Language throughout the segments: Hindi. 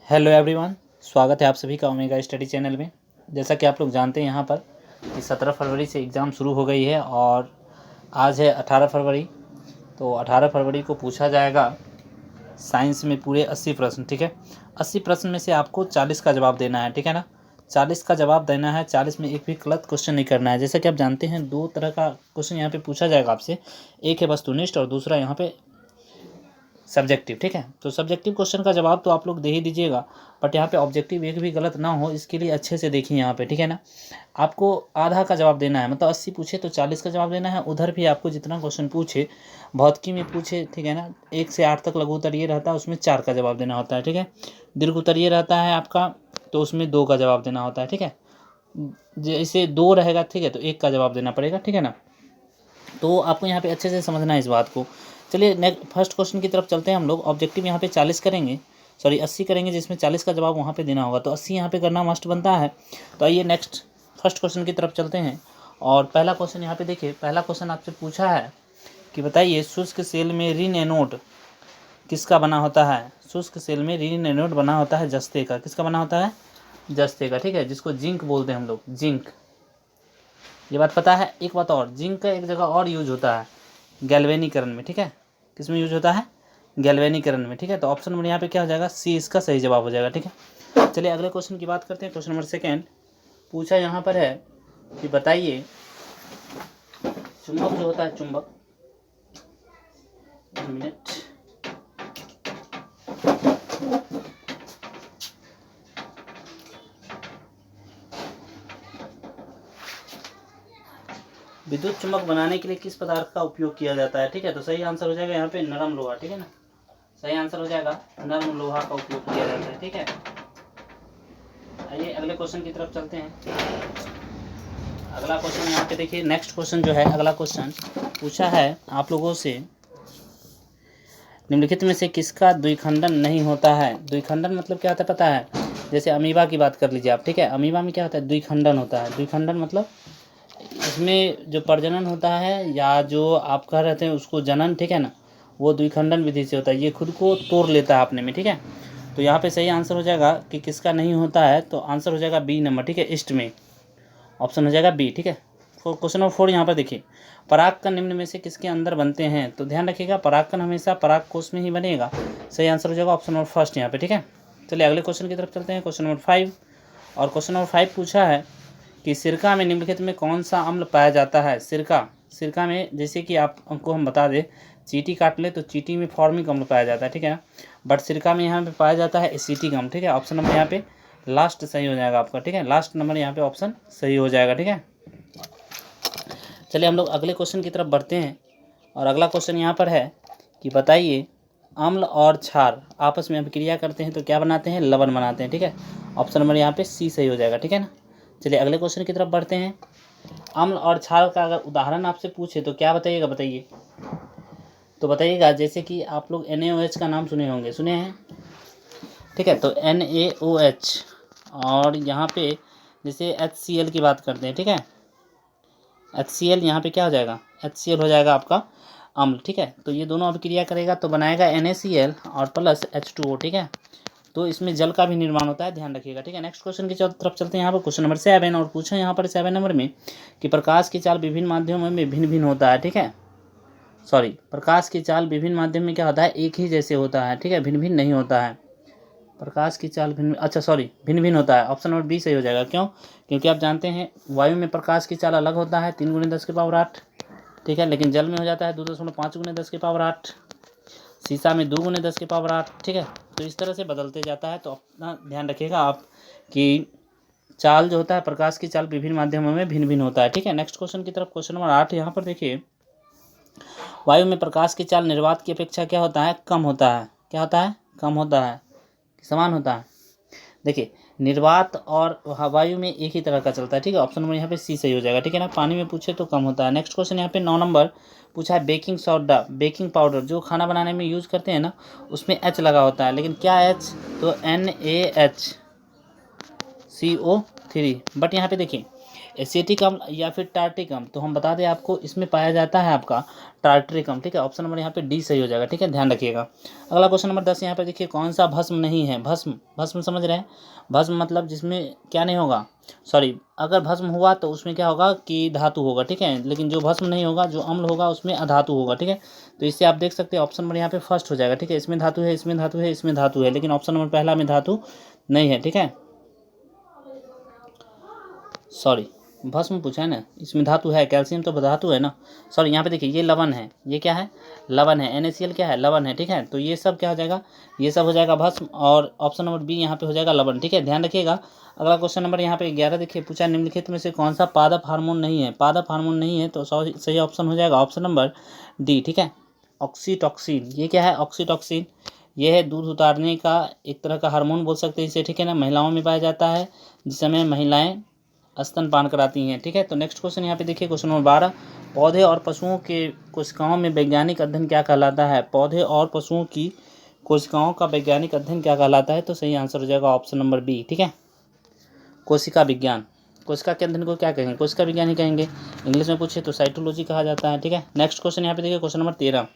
हेलो एवरीवन, स्वागत है आप सभी का ओमेगा स्टडी चैनल में। जैसा कि आप लोग जानते हैं यहाँ पर कि 17 फरवरी से एग्ज़ाम शुरू हो गई है और आज है 18 फरवरी। तो 18 फरवरी को पूछा जाएगा साइंस में पूरे 80 प्रश्न। ठीक है, 80 प्रश्न में से आपको 40 का जवाब देना है। ठीक है ना, 40 का जवाब देना है, 40 में एक भी गलत क्वेश्चन नहीं करना है। जैसा कि आप जानते हैं दो तरह का क्वेश्चन यहाँ पे पूछा जाएगा आपसे, एक है वस्तुनिष्ठ और दूसरा यहाँ पे सब्जेक्टिव। ठीक है, तो सब्जेक्टिव क्वेश्चन का जवाब तो आप लोग दे ही दीजिएगा, बट यहाँ पे ऑब्जेक्टिव एक भी गलत ना हो इसके लिए अच्छे से देखिए यहाँ पे। ठीक है ना, आपको आधा का जवाब देना है, मतलब 80 पूछे तो 40 का जवाब देना है। उधर भी आपको जितना क्वेश्चन पूछे, भौतिकी में पूछे, ठीक है ना, 1 से 8 तक लघु उत्तरीय रहता है, उसमें 4 का जवाब देना होता है। ठीक है, दीर्घ उत्तरीय रहता है आपका तो उसमें 2 का जवाब देना होता है। ठीक है, जैसे 2 रहेगा ठीक है तो 1 का जवाब देना पड़ेगा। ठीक है ना, तो आपको यहाँ पे अच्छे से समझना है इस बात को। चलिए नेक्स्ट फर्स्ट क्वेश्चन की तरफ चलते हैं हम लोग। ऑब्जेक्टिव यहाँ पे 40 करेंगे, सॉरी 80 करेंगे, जिसमें 40 का जवाब वहाँ पे देना होगा, तो 80 यहाँ पे करना मस्ट बनता है। तो आइए नेक्स्ट फर्स्ट क्वेश्चन की तरफ चलते हैं। और पहला क्वेश्चन यहाँ पे देखिए, पहला क्वेश्चन आपसे पूछा है कि बताइए शुष्क सेल में रिन एनोड किसका बना होता है। शुष्क सेल में रिन एनोड बना होता है जस्ते का। किसका बना होता है? जस्ते का। ठीक है, जिसको जिंक बोलते हैं हम लोग, जिंक। ये बात पता है। एक बात और, जिंक का एक जगह और यूज होता है गैल्वेनीकरण में। ठीक है, किस में यूज होता है? गैल्वेनीकरण में। ठीक है, तो ऑप्शन नंबर यहाँ पे क्या हो जाएगा? सी इसका सही जवाब हो जाएगा। ठीक है, चलिए अगले क्वेश्चन की बात करते हैं। क्वेश्चन नंबर सेकेंड पूछा यहाँ पर है कि बताइए चुंबक जो होता है, चुंबक, एक मिनट, विद्युत चुंबक बनाने के लिए किस पदार्थ का उपयोग किया जाता है? ठीक है, तो सही आंसर हो जाएगा यहाँ पे नरम लोहा। ठीक है ना, सही आंसर हो जाएगा नरम लोहा का उपयोग किया जाता है। ठीक है, आइए अगले क्वेश्चन की तरफ चलते हैं। अगला क्वेश्चन यहाँ पे देखिए, नेक्स्ट क्वेश्चन जो है, अगला क्वेश्चन पूछा है आप लोगों से, निम्नलिखित में से किसका द्विखंडन नहीं होता है? द्विखंडन मतलब क्या होता है पता है? जैसे अमीबा की बात कर लीजिए आप। ठीक है, अमीबा में क्या होता है? द्विखंडन होता है। द्विखंडन मतलब इसमें जो प्रजनन होता है या जो आप कह रहे थे उसको जनन, ठीक है ना, वो द्विखंडन विधि से होता है। ये खुद को तोड़ लेता है अपने में। ठीक है, तो यहाँ पे सही आंसर हो जाएगा कि किसका नहीं होता है, तो आंसर हो जाएगा बी नंबर। ठीक है, ईस्ट में ऑप्शन हो जाएगा बी। ठीक है, क्वेश्चन नंबर 4 यहाँ पर देखिए, परागकण निम्न में से किसके अंदर बनते हैं? तो ध्यान रखिएगा परागकण हमेशा पराग कोष में ही बनेगा। सही आंसर हो जाएगा ऑप्शन नंबर फर्स्ट यहाँ पे। ठीक है, चलिए अगले क्वेश्चन की तरफ चलते हैं। क्वेश्चन नंबर 5, और क्वेश्चन नंबर 5 पूछा है कि सिरका में निम्नलिखित में कौन सा अम्ल पाया जाता है? सिरका में, जैसे कि आपको हम बता दें, चींटी काट ले तो चींटी में फॉर्मिक अम्ल पाया जाता है। ठीक है ना, बट सिरका में यहाँ पे पाया जाता है एसिटिक अम्ल। ठीक है, ऑप्शन नंबर यहाँ पे लास्ट सही हो जाएगा आपका। ठीक है, लास्ट नंबर यहाँ पे ऑप्शन सही हो जाएगा। ठीक है, चलिए हम लोग अगले क्वेश्चन की तरफ बढ़ते हैं। और अगला क्वेश्चन यहाँ पर है कि बताइए अम्ल और क्षार आपस में अभिक्रिया करते हैं तो क्या बनाते हैं? लवण बनाते हैं। ठीक है, ऑप्शन नंबर यहाँ पे सी सही हो जाएगा। ठीक है ना, चलिए अगले क्वेश्चन की तरफ बढ़ते हैं। अम्ल और क्षार का अगर उदाहरण आपसे पूछे तो क्या बताइएगा? बताइए, तो बताइएगा जैसे कि आप लोग NaOH का नाम सुने होंगे, सुने हैं? ठीक है, तो NaOH, और यहाँ पे जैसे HCl की बात करते हैं। ठीक है, HCl यहाँ पे क्या हो जाएगा? HCl हो जाएगा आपका अम्ल। ठीक है, तो ये दोनों अभिक्रिया करेगा तो बनाएगा NaCl और प्लस H2O। ठीक है, तो इसमें जल का भी निर्माण होता है, ध्यान रखिएगा। ठीक है, नेक्स्ट क्वेश्चन की तरफ चलते हैं। यहाँ पर क्वेश्चन नंबर 7, और पूछा यहाँ पर 7 नंबर में कि प्रकाश की चाल विभिन्न माध्यमों में भिन्न भिन्न होता है। ठीक है, सॉरी, प्रकाश की चाल विभिन्न माध्यम में क्या होता है? एक ही जैसे होता है। ठीक है, भिन्न भिन्न नहीं होता है। प्रकाश की चाल भिन्न, अच्छा सॉरी, भिन्न भिन्न होता है। ऑप्शन नंबर बी सही हो जाएगा। क्यों? क्योंकि आप जानते हैं वायु में प्रकाश की चाल अलग होता है, 3 × 10⁸ ठीक है, लेकिन जल में हो जाता है 2.5 × 10⁸, शीशा में 2 × 10⁸। ठीक है, तो इस तरह से बदलते जाता है। तो अपना ध्यान रखिएगा आप कि चाल जो होता है, प्रकाश की चाल विभिन्न माध्यमों में भिन्न भिन्न होता है। ठीक है, नेक्स्ट क्वेश्चन की तरफ, क्वेश्चन नंबर 8 यहाँ पर देखिए, वायु में प्रकाश की चाल निर्वात की अपेक्षा क्या होता है? कम होता है। क्या होता है? कम होता है, समान होता है? देखिए, निर्वात और वायु में एक ही तरह का चलता है। ठीक है, ऑप्शन नंबर यहाँ पे सी सही हो जाएगा। ठीक है ना, पानी में पूछे तो कम होता है। नेक्स्ट क्वेश्चन यहाँ पे 9 नंबर पूछा है, बेकिंग सोडा, बेकिंग पाउडर जो खाना बनाने में यूज़ करते हैं ना, उसमें H लगा होता है, लेकिन क्या H? तो NaHCO3। बट यहाँ पे देखिए एसिटिक अम्ल या फिर टार्टिक अम्ल, तो हम बता दें आपको इसमें पाया जाता है आपका टार्टरिक अम्ल, ठीक है। ऑप्शन नंबर यहाँ पे डी सही हो जाएगा, ठीक है, ध्यान रखिएगा। अगला क्वेश्चन नंबर 10 यहाँ पे देखिए, कौन सा भस्म नहीं है। भस्म, भस्म समझ रहे हैं, भस्म मतलब जिसमें क्या नहीं होगा, सॉरी, अगर भस्म हुआ तो उसमें क्या होगा कि धातु होगा, ठीक है, लेकिन जो भस्म नहीं होगा, जो अम्ल होगा उसमें अधातु होगा, ठीक है। तो इससे आप देख सकते हैं ऑप्शन नंबर यहाँ पे फर्स्ट हो जाएगा, ठीक है। इसमें धातु है, इसमें धातु है, इसमें धातु है, लेकिन ऑप्शन नंबर पहला में धातु नहीं है, ठीक है, सॉरी, भस्म पूछा है ना, इसमें धातु है, कैल्शियम तो धातु है ना, सॉरी। यहाँ पे देखिए ये लवण है, ये क्या है, लवण है, NaCl क्या है, लवण है, ठीक है। तो ये सब क्या हो जाएगा, ये सब हो जाएगा भस्म, और ऑप्शन नंबर बी यहाँ पे हो जाएगा लवण, ठीक है, ध्यान रखिएगा। अगला क्वेश्चन नंबर यहाँ पे 11 देखिए, पूछा निम्नलिखित में से कौन सा पादप हार्मोन नहीं है। पादप हार्मोन नहीं है तो सही ऑप्शन हो जाएगा ऑप्शन नंबर डी, ठीक है, ऑक्सीटॉक्सिन। ये क्या है, ऑक्सीटॉक्सिन, ये है दूध उतारने का एक तरह का हार्मोन बोल सकते हैं इसे, ठीक है ना, महिलाओं में पाया जाता है जिस समय महिलाएं स्तनपान कराती हैं, ठीक है। तो नेक्स्ट क्वेश्चन यहाँ पे देखिए, क्वेश्चन नंबर 12, पौधे और पशुओं के कोशिकाओं में वैज्ञानिक अध्ययन क्या कहलाता है। पौधे और पशुओं की कोशिकाओं का वैज्ञानिक अध्ययन क्या कहलाता है, तो सही आंसर हो जाएगा ऑप्शन नंबर बी, ठीक है, कोशिका विज्ञान। कोशिका के अध्ययन को क्या कहेंगे, कोशिका विज्ञान ही कहेंगे, इंग्लिश में पूछे तो साइटोलॉजी कहा जाता है, ठीक है। नेक्स्ट क्वेश्चन यहाँ पे देखिए, क्वेश्चन नंबर 13,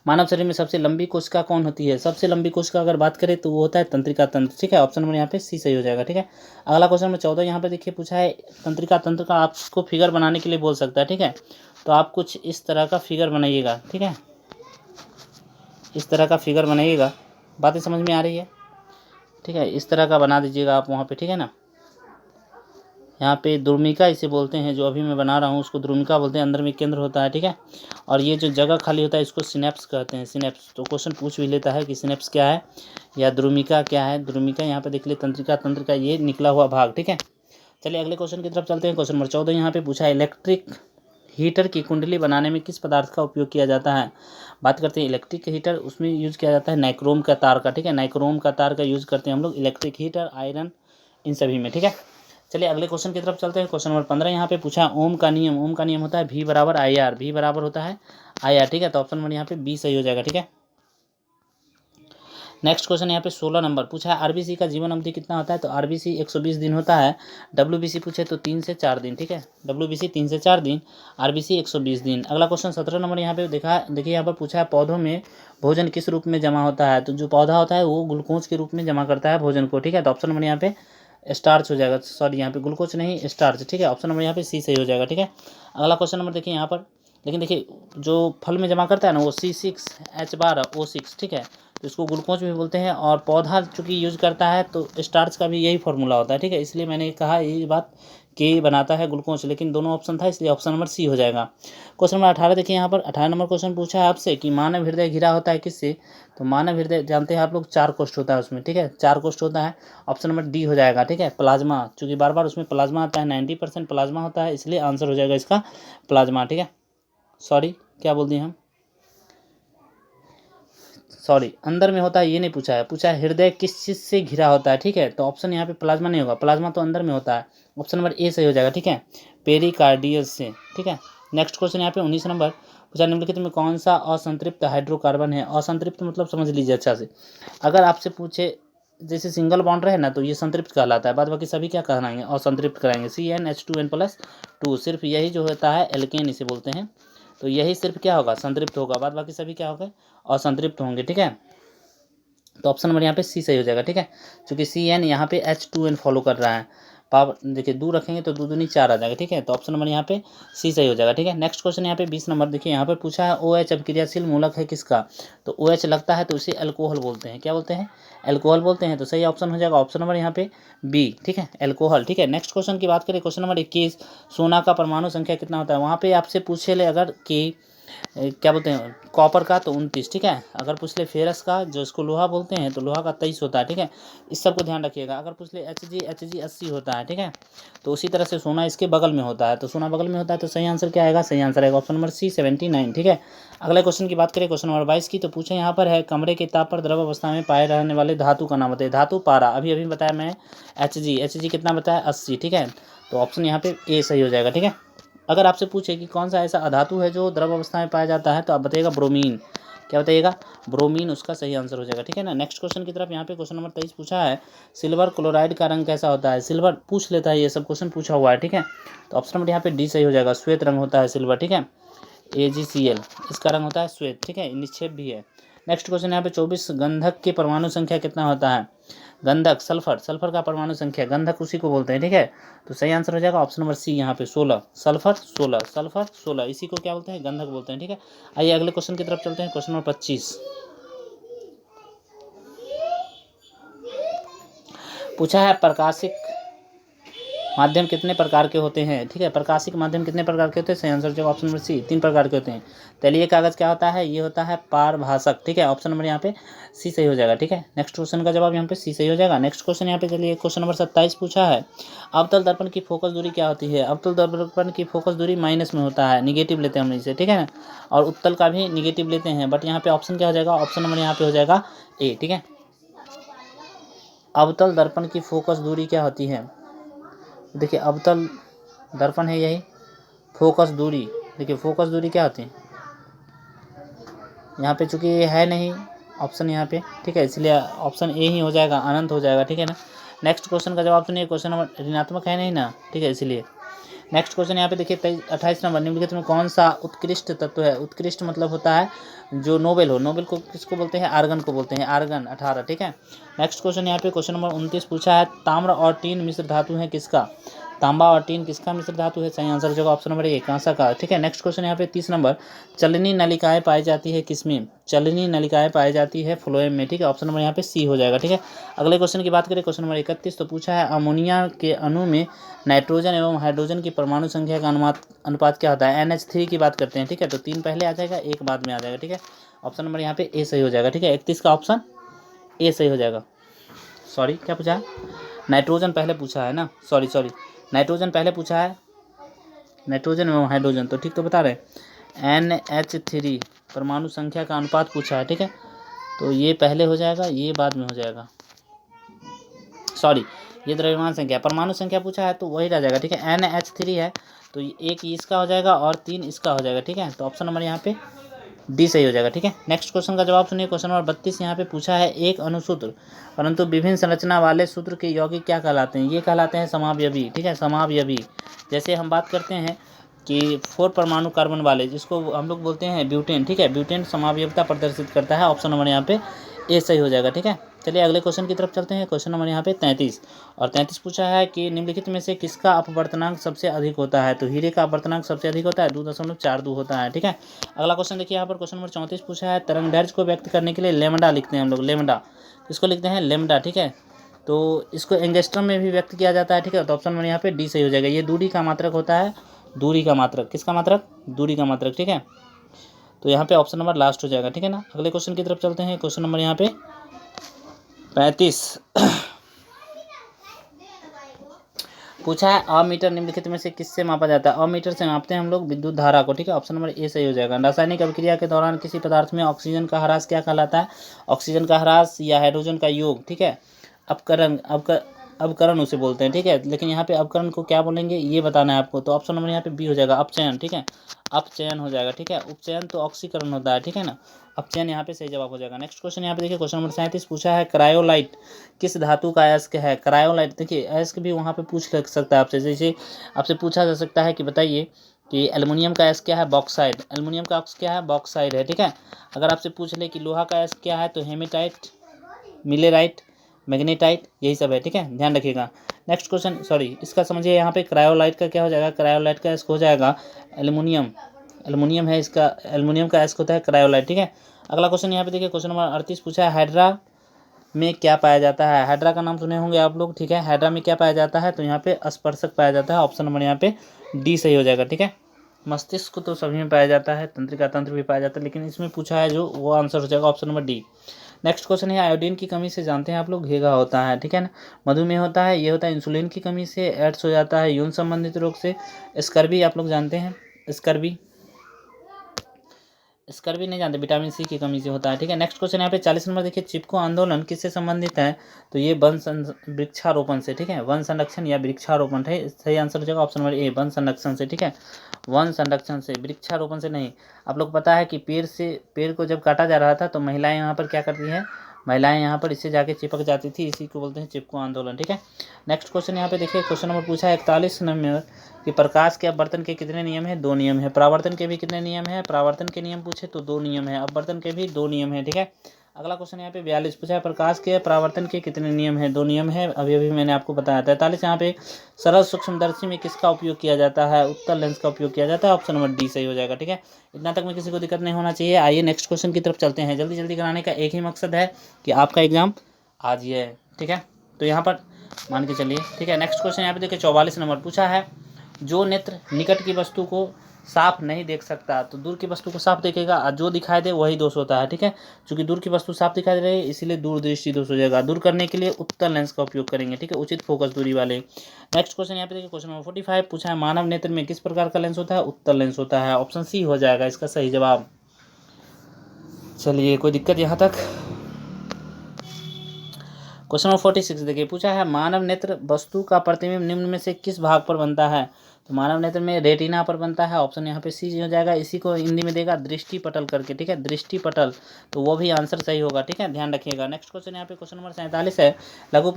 मानव शरीर में सबसे लंबी कोशिका कौन होती है। सबसे लंबी कोशिका अगर बात करें तो वो होता है तंत्रिका तंत्र, ठीक है, ऑप्शन नंबर यहाँ पे सी सही हो जाएगा, ठीक है। अगला क्वेश्चन नंबर 14 यहाँ पे देखिए, पूछा है तंत्रिका तंत्र का आपको फिगर बनाने के लिए बोल सकता है, ठीक है। तो आप कुछ इस तरह का फिगर बनाइएगा, ठीक है, इस तरह का फिगर बनाइएगा, बातें समझ में आ रही है, ठीक है, इस तरह का बना दीजिएगा आप वहाँ पे, ठीक है ना। यहाँ पे द्रुमिका इसे बोलते हैं, जो अभी मैं बना रहा हूँ उसको द्रुमिका बोलते हैं, अंदर में केंद्र होता है, ठीक है। और ये जो जगह खाली होता है इसको सिनेप्स कहते हैं, सिनेप्स। तो क्वेश्चन पूछ भी लेता है कि सिनेप्स क्या है या द्रुमिका क्या है। द्रुमिका यहाँ पे देख लिए तंत्रिका तंत्र का ये निकला हुआ भाग, ठीक है। चलिए अगले क्वेश्चन की तरफ चलते हैं। क्वेश्चन नंबर 14 यहाँ पे पूछा है, इलेक्ट्रिक हीटर की कुंडली बनाने में किस पदार्थ का उपयोग किया जाता है। बात करते हैं इलेक्ट्रिक हीटर, उसमें यूज़ किया जाता है नाइक्रोम का तार का, ठीक है, नाइक्रोम का तार का यूज़ करते हैं हम लोग इलेक्ट्रिक हीटर, आयरन, इन सभी में, ठीक है। चलिए अगले क्वेश्चन की तरफ चलते हैं। क्वेश्चन नंबर 15 यहाँ पे पूछा ओम का नियम। ओम का नियम होता है V बराबर IR, V बराबर होता है IR, ठीक है। तो ऑप्शन नंबर यहाँ पे बी सही हो जाएगा, ठीक है। नेक्स्ट क्वेश्चन यहाँ पे 16 नंबर पूछा है, आरबीसी का जीवन अवधि कितना होता है। तो आरबीसी 120 दिन होता है, डब्ल्यूबीसी पूछे तो 3 से 4 दिन, ठीक है, डब्ल्यूबीसी 3 से 4 दिन, आरबीसी 120 दिन। अगला क्वेश्चन 17 नंबर यहाँ पे देखिए यहाँ पर पूछा है, पौधों में भोजन किस रूप में जमा होता है। तो जो पौधा होता है वो ग्लूकोज के रूप में जमा करता है भोजन को, ठीक है। तो ऑप्शन नंबर यहाँ पे स्टार्च हो जाएगा, सॉरी यहाँ पे ग्लूकोज नहीं स्टार्च, ठीक है, ऑप्शन नंबर यहाँ पे सी सही हो जाएगा, ठीक है। अगला क्वेश्चन नंबर देखिए यहाँ पर, लेकिन देखिए जो फल में जमा करता है ना वो C6H12O6, ठीक है, तो इसको ग्लूकोज भी बोलते हैं। और पौधा चूँकि यूज करता है तो स्टार्च का भी यही फार्मूला होता है, ठीक है, इसलिए मैंने कहा ये बात कि बनाता है ग्लूकोज, लेकिन दोनों ऑप्शन था इसलिए ऑप्शन नंबर सी हो जाएगा। क्वेश्चन नंबर 18 देखिए यहाँ पर, 18 नंबर क्वेश्चन पूछा है आपसे कि मानव हृदय घिरा होता है किससे। तो मानव हृदय जानते हैं आप लोग 4 कोष्ठ होता है उसमें, ठीक है, 4 कोष्ठ होता है, ऑप्शन नंबर डी हो जाएगा, ठीक है, प्लाज्मा, चूँकि बार बार उसमें प्लाज्मा आता है, 90% प्लाज्मा होता है, इसलिए आंसर हो जाएगा इसका प्लाज्मा, ठीक है। सॉरी क्या बोल दिए हम, सॉरी अंदर में होता है ये नहीं पूछा है, पूछा है हृदय किस चीज़ से घिरा होता है, ठीक है। तो ऑप्शन यहाँ पे प्लाज्मा नहीं होगा, प्लाज्मा तो अंदर में होता है, ऑप्शन नंबर ए सही हो जाएगा, ठीक है, पेरिकार्डियस से, ठीक है। नेक्स्ट क्वेश्चन यहाँ पे 19 नंबर पूछा, निम्नलिखित में कौन सा असंतृप्त हाइड्रोकार्बन है। असंतृप्त मतलब समझ लीजिए अच्छा से, अगर आपसे पूछे जैसे सिंगल बॉन्ड रहे ना तो ये संतृप्त कहलाता है, बाद बाकी सभी क्या कहलाएंगे असंतृप्त कराएंगे, CnH2n+2, सिर्फ यही जो होता है एल्केन इसे बोलते हैं, तो यही सिर्फ क्या होगा संतृप्त होगा, बाद बाकी सभी क्या होंगे असंतृप्त होंगे, ठीक है। तो ऑप्शन नंबर यहाँ पे सी सही हो जाएगा, ठीक है, क्योंकि CN यहाँ पे H2n फॉलो कर रहा है, पावर देखिए दूर रखेंगे तो 2 दूनी 4 आ जाएगा, ठीक है। तो ऑप्शन नंबर यहाँ पे सी सही हो जाएगा, ठीक है। नेक्स्ट क्वेश्चन यहाँ पे 20 नंबर देखिए, यहाँ पर पूछा है OH अभिक्रियाशील मूलक है किसका। तो OH लगता है तो इसे अल्कोहल बोलते हैं, क्या बोलते हैं, अल्कोहल बोलते हैं, तो सही ऑप्शन हो जाएगा ऑप्शन नंबर यहाँ पे बी, ठीक है, अल्कोहल, ठीक है। नेक्स्ट क्वेश्चन की बात करें, क्वेश्चन नंबर 21, सोना का परमाणु संख्या कितना होता है। वहाँ पे आपसे पूछे ले अगर कि क्या बोलते हैं कॉपर का तो 29, ठीक है, अगर पूछ ले फेरस का जो इसको लोहा बोलते हैं तो लोहा का 23 होता है, ठीक है, इस सब को ध्यान रखिएगा। अगर पूछ ले Hg 80 होता है, ठीक है, तो उसी तरह से सोना इसके बगल में होता है, तो सोना बगल में होता है तो सही आंसर क्या आएगा, सही आंसर आएगा ऑप्शन नंबर सी 79, ठीक है। अगले क्वेश्चन की बात करें, क्वेश्चन नंबर 22 की, तो पूछे यहाँ पर है कमरे के ताप पर द्रव अवस्था में पाए रहने वाले धातु का नाम बताइए। धातु पारा अभी बताया मैं, Hg कितना बताया 80, ठीक है, तो ऑप्शन यहाँ पे ए सही हो जाएगा, ठीक है। अगर आपसे पूछे कि कौन सा ऐसा अधातु है जो द्रव अवस्था में पाया जाता है तो आप बताइएगा ब्रोमीन, क्या बताइएगा, ब्रोमीन उसका सही आंसर हो जाएगा, ठीक है ना। नेक्स्ट क्वेश्चन की तरफ यहाँ पे क्वेश्चन नंबर 23 पूछा है, सिल्वर क्लोराइड का रंग कैसा होता है। सिल्वर पूछ लेता है, ये सब क्वेश्चन पूछा हुआ है, ठीक है। तो ऑप्शन नंबर यहाँ पे डी सही हो जाएगा, श्वेत रंग होता है सिल्वर, ठीक है। AgCl इसका रंग होता है श्वेत, ठीक है, निक्षेप भी है। नेक्स्ट क्वेश्चन यहाँ पे 24, गंधक की परमाणु संख्या कितना होता है। गंधक सल्फर, सल्फर का परमाणु संख्या, गंधक उसी को बोलते हैं, ठीक है। तो सही आंसर हो जाएगा ऑप्शन नंबर सी यहाँ पे 16, सल्फर 16, सल्फर 16, इसी को क्या बोलते हैं, गंधक बोलते हैं, ठीक है। आइए अगले क्वेश्चन की तरफ चलते हैं। क्वेश्चन नंबर 25 पूछा है, प्रकाशिक माध्यम कितने प्रकार के होते हैं, ठीक है। प्रकाशिक माध्यम कितने प्रकार के होते हैं, सही आंसर जो ऑप्शन नंबर सी 3 प्रकार के होते हैं। तैलीय कागज क्या होता है, ये होता है पारभाषक, ठीक है। ऑप्शन नंबर यहाँ पे सी सही हो जाएगा, ठीक है। नेक्स्ट क्वेश्चन का जवाब यहाँ पे सी सही हो जाएगा। नेक्स्ट क्वेश्चन यहाँ पे चलिए, क्वेश्चन नंबर 27 पूछा है, अवतल दर्पण की फोकस दूरी क्या होती है। अवतल दर्पण की फोकस दूरी माइनस में होता है, निगेटिव लेते हैं हम इसे, ठीक है ना। और उत्तल का भी निगेटिव लेते हैं, बट यहाँ पे ऑप्शन क्या हो जाएगा, ऑप्शन नंबर यहाँ पे हो जाएगा ए, ठीक है। अवतल दर्पण की फोकस दूरी क्या होती है, देखिए अवतल दर्पण है यही, फोकस दूरी, देखिए फोकस दूरी क्या होती है, यहाँ पे चूंकि ये है नहीं ऑप्शन यहाँ पे, ठीक है, इसलिए ऑप्शन ए ही हो जाएगा, अनंत हो जाएगा, ठीक है ना। नेक्स्ट क्वेश्चन का जवाब सुनिए, क्वेश्चन नंबर ऋणात्मक है नहीं ना, ठीक है, इसलिए नेक्स्ट क्वेश्चन यहाँ पे देखिए 28 नंबर, निम्नलिखित में कौन सा उत्कृष्ट तत्व है। उत्कृष्ट मतलब होता है जो नोबेल हो, नोबेल को किसको बोलते हैं, आर्गन को बोलते हैं, आर्गन 18, ठीक है। नेक्स्ट क्वेश्चन यहाँ पे क्वेश्चन नंबर 29 पूछा है, ताम्र और टीन मिश्र धातु है किसका। तांबा और टीन किसका मिश्र धातु है, सही आंसर जो ऑप्शन नंबर ए, कांसा का, ठीक है। नेक्स्ट क्वेश्चन यहाँ पे 30 नंबर, चलनी नलिकाएं पाई जाती है किसमें। चलनी नलिकाएं पाई जाती है फ्लोएम में, ठीक है। ऑप्शन नंबर यहाँ पे सी हो जाएगा, ठीक है। अगले क्वेश्चन की बात करें, क्वेश्चन नंबर 31, तो पूछा है, अमोनिया के अणु में नाइट्रोजन एवं हाइड्रोजन की परमाणु संख्या का अनुपात क्या होता है। NH3 की बात करते हैं, ठीक है। तो 3 पहले आ जाएगा, 1 बाद में आ जाएगा, ठीक है। ऑप्शन नंबर यहाँ पे ए सही हो जाएगा, ठीक है। 31 का ऑप्शन ए सही हो जाएगा। सॉरी क्या पूछा है, नाइट्रोजन पहले पूछा है ना, सॉरी नाइट्रोजन पहले पूछा है, नाइट्रोजन एवं हाइड्रोजन, तो ठीक तो बता रहे हैं। NH3 परमाणु संख्या का अनुपात पूछा है, ठीक है। तो ये पहले हो जाएगा, ये बाद में हो जाएगा, सॉरी ये द्रव्यमान संख्या, परमाणु संख्या पूछा है तो वही रह जाएगा, ठीक है। NH3 है तो एक इसका हो जाएगा और 3 इसका हो जाएगा, ठीक है। तो ऑप्शन नंबर यहाँ पे डी सही हो जाएगा, ठीक है। नेक्स्ट क्वेश्चन का जवाब सुनिए, क्वेश्चन नंबर 32 यहाँ पे पूछा है, एक अनुसूत्र परंतु विभिन्न संरचना वाले सूत्र के यौगिक क्या कहलाते हैं। ये कहलाते हैं समावयवी, ठीक है, समावयवी। जैसे हम बात करते हैं कि 4 परमाणु कार्बन वाले, जिसको हम लोग बोलते हैं ब्यूटेन, ठीक है। ब्यूटेन समावयवता प्रदर्शित करता है, ऑप्शन नंबर यहाँ पे ए सही हो जाएगा, ठीक है। चलिए अगले क्वेश्चन की तरफ चलते हैं। क्वेश्चन नंबर यहाँ पे 33 और 33 पूछा है कि निम्नलिखित में से किसका अपवर्तनांक सबसे अधिक होता है। तो हीरे का अपवर्तनांक सबसे अधिक होता है, 2.42 होता है, ठीक है। अगला क्वेश्चन देखिए यहाँ पर, क्वेश्चन नंबर 34 पूछा है, तरंगदैर्घ्य को व्यक्त करने के लिए लेमडा लिखते हैं हम लोग, लेमडा किसको लिखते हैं, लेमडा, ठीक है। तो इसको एंगस्ट्रम में भी व्यक्त किया जाता है, ठीक है। तो ऑप्शन नंबर यहाँ पे डी सही हो जाएगा। ये दूरी का मात्रक होता है, दूरी का मात्रक, किसका मात्रक, दूरी का मात्रक, ठीक है। तो यहाँ पे ऑप्शन नंबर लास्ट हो जाएगा, ठीक है ना। अगले क्वेश्चन की तरफ चलते हैं। क्वेश्चन नंबर यहाँ पे 35 पूछा है, अमीटर निम्नलिखित में से किससे मापा जाता है। अमीटर से मापते हैं हम लोग विद्युत धारा को, ठीक है। ऑप्शन नंबर ए सही हो जाएगा। रासायनिक अभिक्रिया के दौरान किसी पदार्थ में ऑक्सीजन का ह्रास क्या कहलाता है। ऑक्सीजन का ह्रास या हाइड्रोजन का योग, ठीक है। अपकरण उसे बोलते हैं, ठीक है। लेकिन यहाँ पे अपकरण को क्या बोलेंगे ये बताना है आपको। तो ऑप्शन नंबर यहाँ पे बी हो जाएगा, अपचयन, ठीक है। अपचयन हो जाएगा, ठीक है। उपचयन तो ऑक्सीकरण होता है, ठीक है ना। अपचयन यहाँ पे सही जवाब हो जाएगा। नेक्स्ट क्वेश्चन यहाँ पे देखिए, क्वेश्चन नंबर 37 पूछा है, क्रायोलाइट किस धातु का अयस्क है। क्रायोलाइट देखिए अयस्क भी वहाँ पे पूछ लग सकता है आपसे, जैसे आपसे पूछा जा सकता है कि बताइए कि एल्युमिनियम का अयस्क क्या है, बॉक्साइड। एल्युमिनियम का अयस्क क्या है, बॉक्साइड है, ठीक है। अगर आपसे पूछ ले कि लोहा का अयस्क क्या है, तो हेमेटाइट, मिलेराइट, मैग्नेटाइट, यही सब है, ठीक है, ध्यान रखिएगा। नेक्स्ट क्वेश्चन, सॉरी इसका समझिए, यहाँ पे क्रायोलाइट का क्या हो जाएगा, क्रायोलाइट का अयस्क हो जाएगा एल्युमिनियम, एल्युमिनियम है इसका, एल्युमिनियम का अयस्क होता है क्रायोलाइट, ठीक है। अगला क्वेश्चन यहाँ पे देखिए, क्वेश्चन नंबर 38 पूछा है, हाइड्रा में क्या पाया जाता है। हाइड्रा का नाम सुने होंगे आप लोग, ठीक है। हाइड्रा में क्या पाया जाता है, तो यहाँ पे स्पर्शक पाया जाता है, ऑप्शन नंबर यहाँ पे डी सही हो जाएगा, ठीक है। मस्तिष्क तो सभी में पाया जाता है, तंत्रिका तंत्र भी पाया जाता है, लेकिन इसमें पूछा है जो वो आंसर हो जाएगा option number D. Next question है, आयोडीन की कमी से जानते हैं आप लोग घेगा होता है, ठीक है ना। मधुमेह होता है, ये होता है इंसुलिन की कमी से, एड्स हो जाता है यौन संबंधित रोग से, स्कर्वी आप लोग जानते हैं, स्कर्वी स्कर भी नहीं जानते, विटामिन सी की कमी से होता है, ठीक है। नेक्स्ट क्वेश्चन यहाँ पे 40 नंबर देखिए, चिपको आंदोलन किससे संबंधित है? तो ये वृक्षारोपण से, ठीक है, वन संरक्षण या वृक्षारोपण है। सही आंसर हो जाएगा ऑप्शन नंबर ए, वन संरक्षण से, ठीक है, वन संरक्षण से, वृक्षारोपण से नहीं। आप लोग को पता है कि पेड़ को जब काटा जा रहा था तो महिलाएं यहाँ पर क्या करती हैं, महिलाएं यहाँ पर इससे जाके चिपक जाती थी, इसी को बोलते हैं चिपको आंदोलन, ठीक है। नेक्स्ट क्वेश्चन यहाँ पे देखिए, क्वेश्चन नंबर पूछा है 41 नंबर कि प्रकाश के अपवर्तन के कितने नियम है? 2 नियम है। परावर्तन के भी कितने नियम है? परावर्तन के नियम पूछे तो 2 नियम है, अपवर्तन के भी 2 नियम है, ठीक है। अगला क्वेश्चन यहाँ पे 42 पूछा है, प्रकाश के परावर्तन के कितने नियम है? 2 नियम है, अभी अभी मैंने आपको बताया। 43 यहाँ पे सरल सूक्ष्मदर्शी में किसका उपयोग किया जाता है? उत्तल लेंस का उपयोग किया जाता है, ऑप्शन नंबर डी सही हो जाएगा, ठीक है। इतना तक में किसी को दिक्कत नहीं होना चाहिए। आइए नेक्स्ट क्वेश्चन की तरफ चलते हैं। जल्दी जल्दी कराने का एक ही मकसद है कि आपका एग्जाम आज ये है, ठीक है। तो यहाँ पर मान के चलिए, ठीक है। नेक्स्ट क्वेश्चन यहाँ पे देखिए 44 नंबर पूछा है, जो नेत्र निकट की वस्तु को साफ नहीं देख सकता तो दूर की वस्तु को साफ देखेगा, और जो दिखाई दे वही दोष होता है, ठीक है। क्योंकि दूर की वस्तु साफ दिखाई दे रही है इसीलिए दूरदृष्टि दोष हो जाएगा। दूर करने के लिए उत्तल लेंस का उपयोग करेंगे, ठीक है, उचित फोकस दूरी वाले। नेक्स्ट क्वेश्चन यहाँ पे देखिए, क्वेश्चन नंबर 45 पूछा है, मानव नेत्र में किस प्रकार का लेंस होता है? उत्तल लेंस होता है, ऑप्शन सी हो जाएगा इसका सही जवाब। चलिए, कोई दिक्कत यहाँ तक? क्वेश्चन नंबर 46 देखिए, पूछा है, मानव नेत्र वस्तु का प्रतिबिंब निम्न में से किस भाग पर बनता है? तो मानव नेत्र में रेटिना पर बनता है, ऑप्शन यहाँ पे सी हो जाएगा। इसी को हिंदी में देगा दृष्टि पटल करके, ठीक है, दृष्टि पटल, तो वो भी आंसर सही होगा, ठीक है, ध्यान रखिएगा। नेक्स्ट क्वेश्चन यहाँ पे क्वेश्चन नंबर 47 है, लघु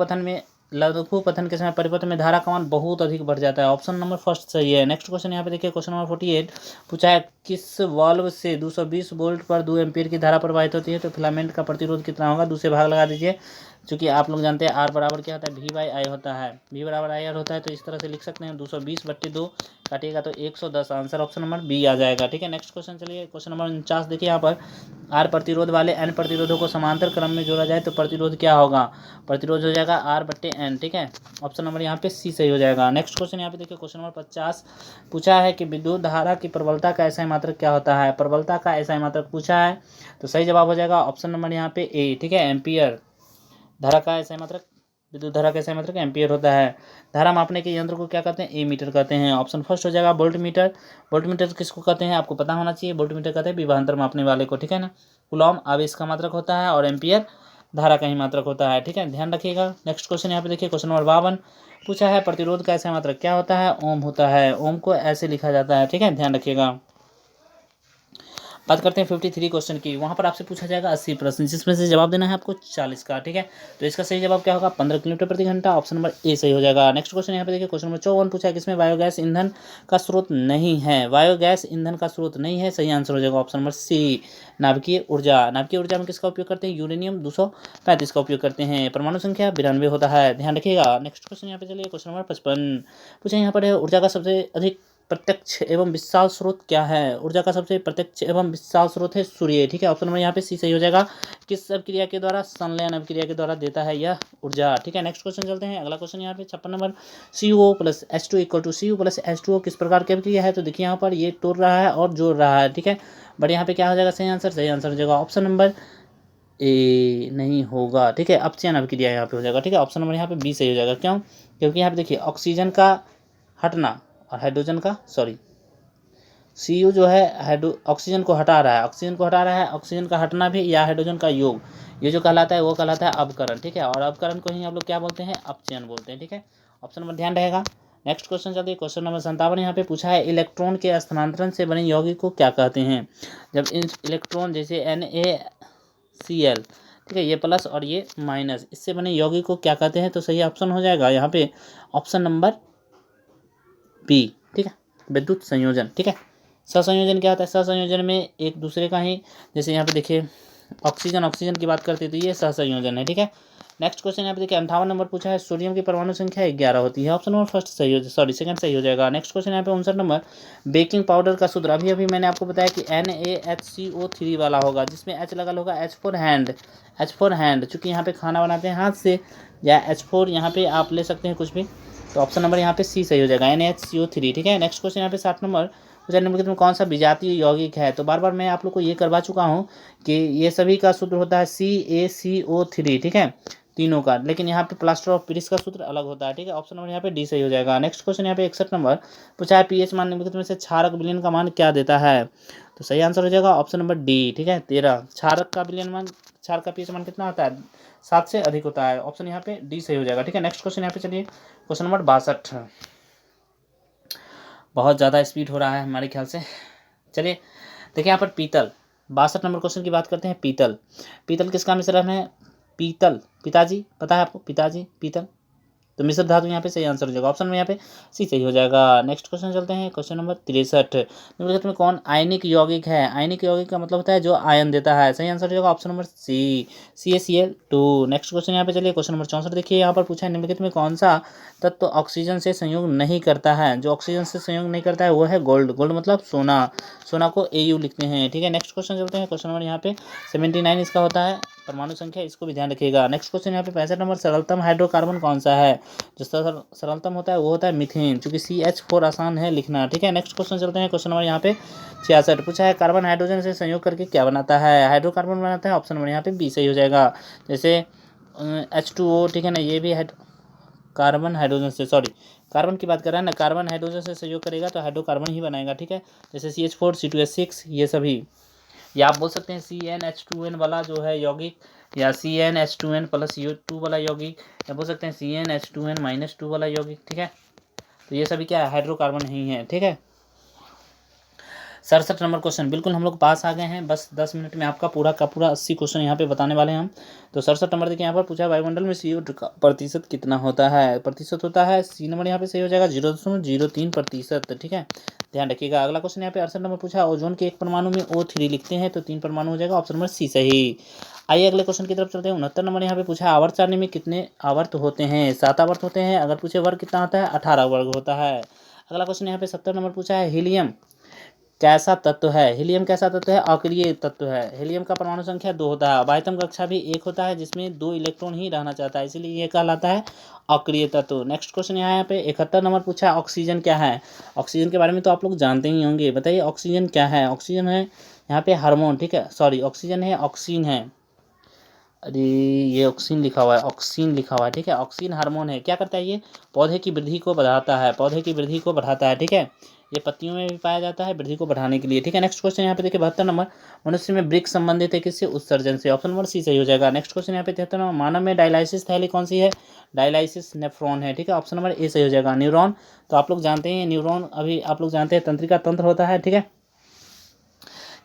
पतन के समय परिपथ में धारा का मान बहुत अधिक बढ़ जाता है, ऑप्शन नंबर फर्स्ट सही है। नेक्स्ट क्वेश्चन यहाँ पे देखिए, क्वेश्चन नंबर 48 पूछा है, किस वाल्व से 220 वोल्ट पर 2 एम्पीयर की धारा प्रवाहित होती है? तो फिलामेंट का प्रतिरोध कितना होगा? दूसरे भाग लगा दीजिए, क्योंकि आप लोग जानते हैं आर बराबर क्या होता है, वी बाई आई होता है, वी बराबर आई आर होता है। तो इस तरह से लिख सकते हैं, 220/2 काटिएगा तो 110, आंसर ऑप्शन नंबर बी आ जाएगा, ठीक है। नेक्स्ट क्वेश्चन चलिए, क्वेश्चन नंबर 49 देखिए, यहाँ पर आर प्रतिरोध वाले एन प्रतिरोधों को समांतर क्रम में जोड़ा जाए तो प्रतिरोध क्या होगा? प्रतिरोध हो जाएगा R/N, ठीक है, ऑप्शन नंबर यहाँ पे सी सही हो जाएगा। नेक्स्ट क्वेश्चन यहाँ पे देखिए, क्वेश्चन नंबर 50 पूछा है कि विद्युत धारा की प्रबलता का एसआई मात्रक क्या होता है? प्रबलता का एसआई मात्रक पूछा है, तो सही जवाब हो जाएगा ऑप्शन नंबर यहाँ पे ए, ठीक है, एम्पियर। धारा का एसआई मात्रक, विद्युत धारा का एसआई मात्रक एम्पियर होता है। धारा मापने के यंत्र को क्या कहते हैं? ए मीटर कहते हैं, ऑप्शन फर्स्ट हो जाएगा वोल्ट मीटर। वोल्ट मीटर किसको कहते हैं आपको पता होना चाहिए, वोल्ट मीटर कहते हैं विभवांतर मापने वाले को, ठीक है ना। कूलॉम आवेश का मात्रक होता है और एम्पियर धारा का ही मात्रक होता है, ठीक है, ध्यान रखिएगा। नेक्स्ट क्वेश्चन यहाँ पे देखिए, क्वेश्चन नंबर 52 पूछा है, प्रतिरोध का एसआई मात्रक क्या होता है? ओम होता है, ओम को ऐसे लिखा जाता है, ठीक है, ध्यान रखिएगा। बात करते हैं 53 क्वेश्चन की, वहाँ पर आपसे पूछा जाएगा 80 प्रश्न, जिसमें से जवाब देना है आपको 40 का, ठीक है। तो इसका सही जवाब क्या होगा? 15 किलोमीटर प्रति घंटा, ऑप्शन नंबर ए सही हो जाएगा। नेक्स्ट क्वेश्चन यहाँ पे देखिए, क्वेश्चन नंबर 54 पूछा है, किसमें बायोगैस ईंधन का स्रोत नहीं है? बायोगैस ईंधन का स्रोत नहीं है, सही आंसर हो जाएगा ऑप्शन नंबर सी, नाभिकीय ऊर्जा। नाभिकीय ऊर्जा में किसका उपयोग करते हैं? यूरेनियम 235 का उपयोग करते हैं। परमाणु संख्या 92 होता है, ध्यान रखिएगा। नेक्स्ट क्वेश्चन यहाँ पे चलिए, क्वेश्चन नंबर 55 पूछा यहाँ पर है, ऊर्जा का सबसे अधिक प्रत्यक्ष एवं विशाल स्रोत क्या है? ऊर्जा का सबसे प्रत्यक्ष एवं विशाल स्रोत है सूर्य, ठीक है, ऑप्शन नंबर यहाँ पे सी सही हो जाएगा। किस अभिक्रिया के द्वारा? संलयन अभिक्रिया के द्वारा देता है यह ऊर्जा, ठीक है। नेक्स्ट क्वेश्चन चलते हैं, अगला क्वेश्चन यहाँ पे 56 number, CO + H2 = CO + H2O किस प्रकार की अभिक्रिया है? तो देखिए यहाँ पर ये तोड़ रहा है और जोड़ रहा है, ठीक है, बट यहाँ पे क्या हो जाएगा सही आंसर? सही आंसर हो जाएगा ऑप्शन नंबर ए नहीं होगा, ठीक है, अपचयन अभिक्रिया यहाँ पे हो जाएगा, ठीक है, ऑप्शन नंबर यहाँ पे बी सही हो जाएगा। क्यों? क्योंकि यहाँ पे देखिए ऑक्सीजन का हटना और हाइड्रोजन का CO जो है ऑक्सीजन को हटा रहा है, ऑक्सीजन का हटना भी या हाइड्रोजन का योग, ये जो कहलाता है वो कहलाता है अपकरण, ठीक है, और अपकरण को ही आप लोग क्या बोलते हैं? अपचयन बोलते हैं, ठीक है, ऑप्शन नंबर ध्यान रहेगा। नेक्स्ट क्वेश्चन चलते हैं, क्वेश्चन नंबर 57 यहाँ पे पूछा है, इलेक्ट्रॉन के स्थानांतरण से बने यौगिक को क्या कहते हैं? जब इलेक्ट्रॉन जैसे NaCl, ठीक है, ये प्लस और ये माइनस, इससे बने यौगिक को क्या कहते हैं? तो सही ऑप्शन हो जाएगा यहाँ पे ऑप्शन नंबर बी, ठीक है, विद्युत संयोजन, ठीक है। सहसंयोजन क्या होता है? सहसंयोजन में एक दूसरे का ही, जैसे यहाँ पे देखिए ऑक्सीजन की बात करते हैं तो ये सहसंयोजन है, ठीक है। नेक्स्ट क्वेश्चन यहाँ पे देखिए 58 नंबर पूछा है, सोडियम की परमाणु संख्या 11 होती है, ऑप्शन नंबर फर्स्ट सही हो, सेकंड सही हो जाएगा। नेक्स्ट क्वेश्चन यहाँ पे 59 नंबर, बेकिंग पाउडर का सूत्र, अभी मैंने आपको बताया कि NaHCO3 वाला होगा, जिसमें H लगा होगा H फॉर हैंड, चूँकि यहाँ पे खाना बनाते हैं हाथ से, या H4 यहाँ पे आप ले सकते हैं कुछ भी, तो ऑप्शन नंबर यहाँ पे सी सही हो जाएगा, NaHCO3, ठीक है। नेक्स्ट क्वेश्चन यहाँ पे 60 नंबर, निम्नलिखित में कौन सा विजातीय यौगिक है? तो बार बार मैं आप लोग को ये करवा चुका हूँ कि ये सभी का सूत्र होता है CaCO3, ठीक है, तीनों का, लेकिन यहाँ पे प्लास्टर ऑफ पेरिस का सूत्र अलग होता है, ठीक है। ऑप्शन नंबर यहाँ पे डी सही हो जाएगा। नेक्स्ट क्वेश्चन यहाँ पे 61 नंबर पूछा है, पीएच मान निम्नलिखित में से क्षारक विलयन का मान क्या देता है, तो सही आंसर हो जाएगा ऑप्शन नंबर डी, ठीक है 13। क्षारक का विलयन मान, क्षार का पीएच मान कितना होता है, 7 से अधिक होता है, ऑप्शन यहाँ पे डी सही हो जाएगा, ठीक है। नेक्स्ट क्वेश्चन यहाँ पे चलिए, क्वेश्चन नंबर 62, बहुत ज़्यादा स्पीड हो रहा है हमारे ख्याल से। चलिए देखिए यहाँ पर पीतल, 62 नंबर क्वेश्चन की बात करते हैं। पीतल, पीतल किसका मिश्रण है, पीतल, पिताजी, पता है आपको, पिताजी, पीतल, तो मिश्र धातु यहाँ पे सही आंसर हो जाएगा, ऑप्शन में यहाँ पे सी सही हो जाएगा। नेक्स्ट क्वेश्चन चलते हैं, क्वेश्चन नंबर 63, निम्नलिखित में कौन आयनिक यौगिक है, आयनिक यौगिक का मतलब होता है जो आयन देता है, सही आंसर हो जाएगा option number C, CaCl2। Next question यहाँ पे चलिए, क्वेश्चन नंबर 64 देखिए, यहाँ पर पूछा है निम्नलिखित में कौन सा तत्व ऑक्सीजन से संयोग नहीं करता है, जो ऑक्सीजन से संयोग नहीं करता है वो है गोल्ड, गोल्ड मतलब सोना, सोना को Au लिखते हैं, ठीक है। नेक्स्ट क्वेश्चन चलते हैं, क्वेश्चन नंबर यहाँ पे 79 इसका होता है, परमाणु संख्या, इसको भी ध्यान रखिएगा। नेक्स्ट क्वेश्चन यहाँ पे 65 नंबर, सरलतम हाइड्रोकार्बन कौन सा है, जो सरलतम होता है वो होता है मीथेन, चूंकि CH4 आसान है लिखना, ठीक है। नेक्स्ट क्वेश्चन चलते हैं, क्वेश्चन नंबर यहाँ पे 66 पूछा है, कार्बन हाइड्रोजन से संयोग करके क्या बनाता है, हाइड्रोकार्बन बनाता है, ऑप्शन नंबर यहाँ पे बी सही हो जाएगा। जैसे H2O, ठीक है ना, ये भी कार्बन हाइड्रोजन से, सॉरी कार्बन की बात कर रहा है ना, कार्बन हाइड्रोजन से सहयोग करेगा तो हाइड्रोकार्बन ही बनाएगा, ठीक है। जैसे CH4, C2H6, ये सभी, या आप बोल सकते हैं CnH2n वाला जो है यौगिक, या CnH2n प्लस U2 वाला यौगिक, या बोल सकते हैं CnH2n-2 वाला यौगिक, ठीक है। तो ये सभी क्या है, हाइड्रोकार्बन ही है, ठीक है। 67 नंबर क्वेश्चन, बिल्कुल हम लोग पास आ गए हैं, बस 10 मिनट में आपका पूरा का पूरा 80 क्वेश्चन यहाँ पे बताने वाले हैं हम। तो 67 नंबर देखिए, यहाँ पर पूछा वायुमंडल में CO2 का प्रतिशत कितना होता है, प्रतिशत होता है, सी नंबर यहाँ पे सही हो जाएगा 0.03%, ठीक है, ध्यान रखिएगा। अगला क्वेश्चन यहाँ पे 68 नंबर पूछा, ओजोन के एक परमाणु में O3 लिखते हैं तो 3 परमाणु हो जाएगा, ऑप्शन नंबर सी सही। आइए अगले क्वेश्चन की तरफ चलते हैं। 69 नंबर यहाँ पे पूछा, आवर्त सारणी में कितने आवर्त होते हैं, 7 आवर्त होते हैं, अगर पूछे वर्ग कितना होता है, 18 वर्ग होता है। अगला क्वेश्चन यहाँ पे 70 नंबर पूछा है, हीलियम कैसा तत्व है, हीलियम कैसा तत्व है, अक्रिय तत्व है, हीलियम का परमाणु संख्या 2 होता है, बाह्यतम कक्षा भी 1 होता है जिसमें 2 इलेक्ट्रॉन ही रहना चाहता है, इसलिए ये कहलाता है अक्रिय तत्व। नेक्स्ट क्वेश्चन यहाँ पे 71 नंबर पूछा है, ऑक्सीजन क्या है, ऑक्सीजन के बारे में तो आप लोग जानते ही होंगे, बताइए ऑक्सीजन क्या है। ऑक्सीजन है यहाँ पे हार्मोन, ठीक है, सॉरी ऑक्सीजन है, ऑक्सीन है, अरे ये ऑक्सीन लिखा हुआ है, ऑक्सीन लिखा हुआ है, ठीक है। ऑक्सीन हार्मोन है, क्या करता है ये, पौधे की वृद्धि को बढ़ाता है, पौधे की वृद्धि को बढ़ाता है, ठीक है। ये पत्तियों में भी पाया जाता है वृद्धि को बढ़ाने के लिए, ठीक है। नेक्स्ट क्वेश्चन यहाँ पे देखिए 72 नंबर, मनुष्य में वृक्क संबंधित है किससे, उत्सर्जन से, ऑप्शन नंबर सी सही हो जाएगा। नेक्स्ट क्वेश्चन यहाँ पे 73 नंबर, मानव में डायलाइसिस थैली कौन सी है, डायलाइसिस नेफ्रॉन है, ठीक है, ऑप्शन नंबर ए सही हो जाएगा। न्यूरॉन, तो आप लोग जानते हैं न्यूरॉन, अभी आप लोग जानते हैं तंत्रिका तंत्र होता है, ठीक है,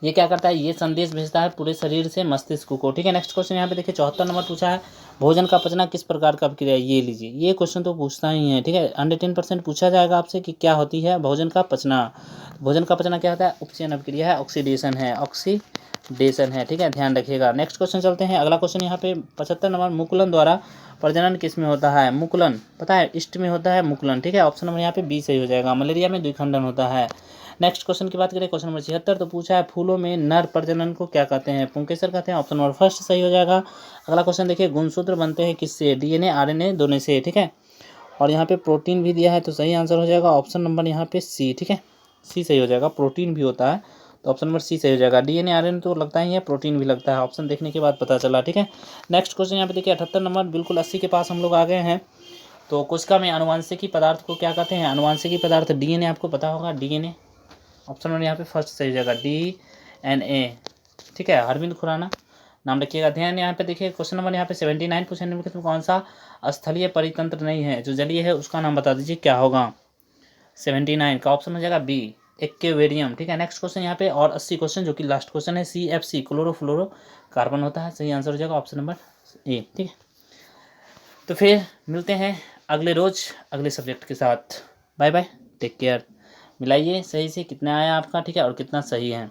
ये क्या करता है, ये संदेश भेजता है पूरे शरीर से मस्तिष्क को, ठीक है। नेक्स्ट क्वेश्चन यहाँ पे देखिए 74 नंबर पूछा है, भोजन का पचना किस प्रकार का प्रक्रिया है, ये लीजिए, ये क्वेश्चन तो पूछता ही है, ठीक है, 110% पूछा जाएगा आपसे कि क्या होती है भोजन का पचना। भोजन का पचना क्या होता है, उपचयन अभिक्रिया है, ऑक्सीडेशन है, ऑक्सीडेशन है, ठीक है, ध्यान रखिएगा। नेक्स्ट क्वेश्चन चलते हैं, अगला क्वेश्चन यहाँ पे 75 नंबर, मुकुलन द्वारा प्रजनन किस में होता है, मुकुलन पता है, इष्ट में होता है मुकुलन, ठीक है, ऑप्शन नंबर यहाँ पे बी सही हो जाएगा। मलेरिया में द्विखंडन होता है। नेक्स्ट क्वेश्चन की बात करें, क्वेश्चन नंबर 76, तो पूछा है फूलों में नर प्रजनन को क्या कहते हैं, पुंकेसर कहते हैं, ऑप्शन नंबर फर्स्ट सही हो जाएगा। अगला क्वेश्चन देखिए, गुणसूत्र बनते हैं किससे, DNA RNA दोनों से, ठीक है, और यहाँ पे प्रोटीन भी दिया है तो सही आंसर हो जाएगा ऑप्शन नंबर यहाँ पे सी, ठीक है, सी सही हो जाएगा, प्रोटीन भी होता है तो ऑप्शन नंबर सी सही हो जाएगा। DNA RNA तो लगता ही है, प्रोटीन भी लगता है, ऑप्शन देखने के बाद पता चला, ठीक है। नेक्स्ट क्वेश्चन यहाँ पे देखिए 78 नंबर, बिल्कुल 80 के पास हम लोग आ गए हैं। तो कोशिका में अनुवांशिकी पदार्थ को क्या कहते हैं, अनुवांशिकी पदार्थ DNA, आपको पता होगा DNA, ऑप्शन नंबर यहाँ पे फर्स्ट सही हो जाएगा DNA, ठीक है, अरविंद खुराना नाम रखिएगा। ध्यान यहाँ पे देखिए, क्वेश्चन नंबर यहाँ पे 79 पूछे, निम्नलिखित में कौन सा स्थलीय परितंत्र नहीं है, जो जलीय है उसका नाम बता दीजिए, क्या होगा, 79 का ऑप्शन हो जाएगा बी, एक्वेरियम, ठीक है। नेक्स्ट क्वेश्चन यहाँ पे और 80 क्वेश्चन, जो कि लास्ट क्वेश्चन है, CFC क्लोरोफ्लोरो कार्बन होता है, सही आंसर हो जाएगा ऑप्शन नंबर ए, ठीक है। तो फिर मिलते हैं अगले रोज अगले सब्जेक्ट के साथ, बाय बाय, टेक केयर। मिलाइए सही से कितना आया आपका, ठीक है, और कितना सही है।